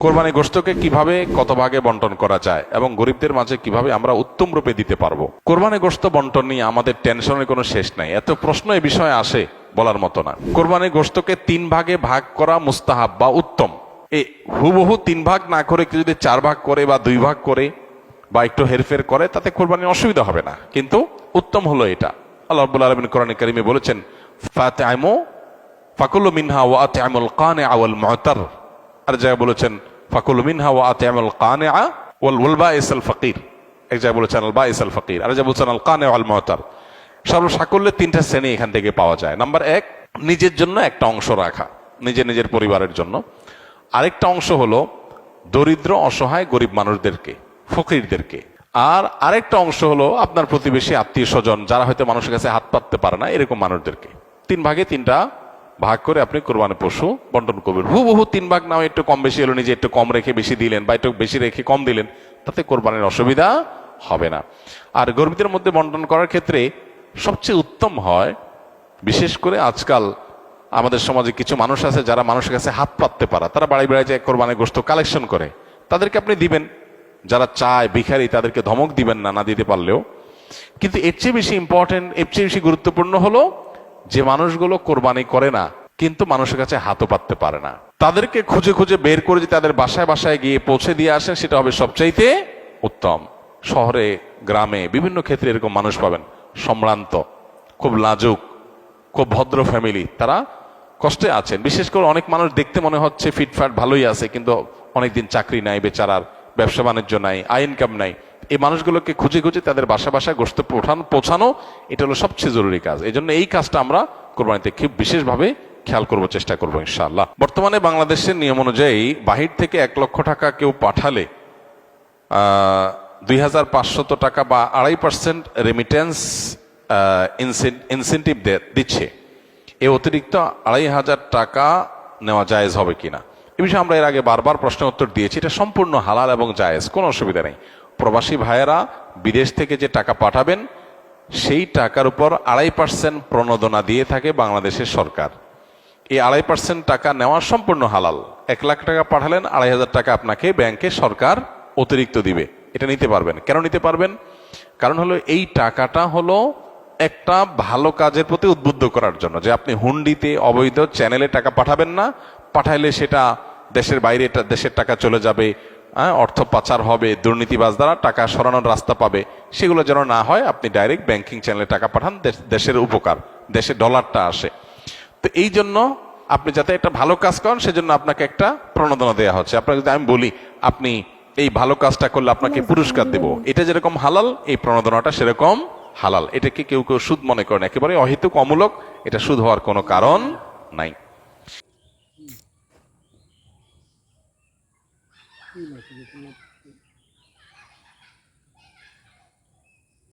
কোরবানি গোশতকে কিভাবে কত ভাগে বন্টন করা যায় এবং গরিবদের মাঝে কিভাবে আমরা উত্তম রূপে দিতে পারবো। কোরবানি গোশত বন্টন নিয়ে আমাদের টেনশনের কোনো শেষ নাই, এত প্রশ্ন এই বিষয়ে আসে বলার মতো না। কোরবানি গোশতকে 3 ভাগে ভাগ করা মুস্তাহাব বা উত্তম। এই হুবহু 3 ভাগ না করে কেউ যদি 4 ভাগ করে বা 2 ভাগ করে বা একটু হেরফের করে তাতে কোরবানির অসুবিধা হবে না, কিন্তু উত্তম হলো এটা। আল্লাহ রাব্বুল আলামিন কোরআনে কারিমে বলেছেন, ফাতআমু ফাকুলু মিনহা ওয়া আত'আমুল কানিআ ওয়াল মু'তার। আর জায়গায় বলেছেন ফাকুলু মিনহা ওয়া আত'আমুল কানিআ ওয়াল বাইসাল ফাকির। এক জায়গায় বলেছেন আল বাইসাল ফাকির, আর জায়গায় বলেছেন আল কানিআ ওয়াল মু'তার। সর্বসাকল্যে 3টা শ্রেণী এখান থেকে পাওয়া যায়। নাম্বার 1, নিজের জন্য একটা অংশ রাখা, নিজের পরিবারের জন্য। আরেকটা অংশ হলো দরিদ্র অসহায় গরিব মানুষদেরকে, ফকিরদেরকে। আর আরেকটা অংশ হলো আপনার প্রতিবেশী আত্মীয় স্বজন যারা হয়তো মানুষের কাছে হাত পাততে পারে না, এরকম মানুষদেরকে। 3 ভাগে 3টা ভাগ করে আপনি কোরবানি পশু বন্টন করবেন। হুবহু 3 ভাগ নাও, একটু কম বেশি হলো, নিজে একটু কম রেখে বেশি দিলেন বা একটু বেশি রেখে কম দিলেন, তাতে কোরবানির অসুবিধা হবে না। আর গরিবদের মধ্যে বন্টন করার ক্ষেত্রে সবচেয়ে উত্তম হয়, বিশেষ করে আজকাল আমাদের সমাজে কিছু মানুষ আছে যারা মানুষের কাছে হাত পাততে পারে, তারা বাড়ি বাড়ি যায় কোরবানি গোশত কালেকশন করে, তাদেরকে আপনি দিবেন। যারা চায় ভিখারি তাদেরকে ধমক দিবেন না, না দিতে পারলেও। কিন্তু এর চেয়ে বেশি ইম্পর্টেন্ট, এর চেয়ে বেশি গুরুত্বপূর্ণ হলো যে মানুষগুলো কোরবানি করে না কিন্তু মানুষের কাছে হাতও পাততে পারে না, তাদেরকে খুঁজে খুঁজে বের করে যে তাদের বাসায় বাসায় গিয়ে পৌঁছে দিয়ে আসেন, সেটা হবে সবচাইতে উত্তম। শহরে গ্রামে বিভিন্ন ক্ষেত্রে এরকম মানুষ পাবেন, সম্ভ্রান্ত, খুব লাজুক, খুব ভদ্র ফ্যামিলি, তারা কষ্টে আছেন। বিশেষ করে অনেক মানুষ দেখতে মনে হচ্ছে ফিটফাট ভালোই আছে, কিন্তু অনেকদিন চাকরি নাই, বেচারার ব্যবসা বাণিজ্য নাই, আয় ইনকাম নাই। এই মানুষগুলোকে খুঁজে খুঁজে তাদের বাসা বাসায় গোশত পৌঁছানো, এটা হলো সবচেয়ে জরুরি কাজ। এই জন্য এই কাজটা আমরা কোরবানিতে খুব বিশেষভাবে খেয়াল করব, চেষ্টা করবো ইনশাআল্লাহ। বর্তমানে বাংলাদেশের নিয়ম অনুযায়ী বাহির থেকে 1 লক্ষ টাকা কেউ পাঠালে 2500 টাকা বা 2.5% রেমিটেন্স ইনসেন্টিভ দিচ্ছে। এ অতিরিক্ত 2500 টাকা নেওয়া জায়েজ হবে কিনা, এ বিষয়ে আমরা এর আগে বারবার প্রশ্নের উত্তর দিয়েছি। এটা সম্পূর্ণ হালাল এবং জায়েজ, কোনো অসুবিধা নেই। প্রবাসী ভাইয়েরা বিদেশ থেকে যে টাকা পাঠাবেন সেই টাকার উপর 2.5% প্রণোদনা দিয়ে থাকে বাংলাদেশের সরকার। এই 2.5% টাকা নেওয়া সম্পূর্ণ হালাল। 1 লাখ টাকা পাঠালেন, 2500 টাকা আপনাকে ব্যাংকে সরকার অতিরিক্ত দিবে। এটা নিতে পারবেন। কেন নিতে পারবেন? কারণ হলো এই টাকাটা হলো একটা ভালো কাজের প্রতি উদ্বুদ্ধ করার জন্য, যে আপনি হুন্ডিতে অবৈধ চ্যানেলে টাকা পাঠাবেন না, পাঠাইলে সেটা দেশের বাইরে দেশের টাকা চলে যাবে, অর্থ পাচার হবে, দুর্নীতিবাজ দ্বারা টাকা সরানোর রাস্তা পাবে, সেগুলো যেন না হয়। আপনি ডাইরেক্ট ব্যাংকিং চ্যানেলে টাকা পাঠান, দেশের উপকার, দেশে ডলারটা আসে। তো এই জন্য আপনি যাতে একটা ভালো কাজ করেন সেজন্য আপনাকে একটা প্রণোদনা দেওয়া হচ্ছে। আপনাকে যদি আমি বলি আপনি এই ভালো কাজটা করলে আপনাকে পুরস্কার দেব, এটা যেরকম হালাল, এই প্রণোদনাটা সেরকম হালাল। এটাকে কেউ কেউ সুদ মনে করেন, একেবারে অহেতুক অমূলক, এটা সুদ হওয়ার কোনো কারণ নাই।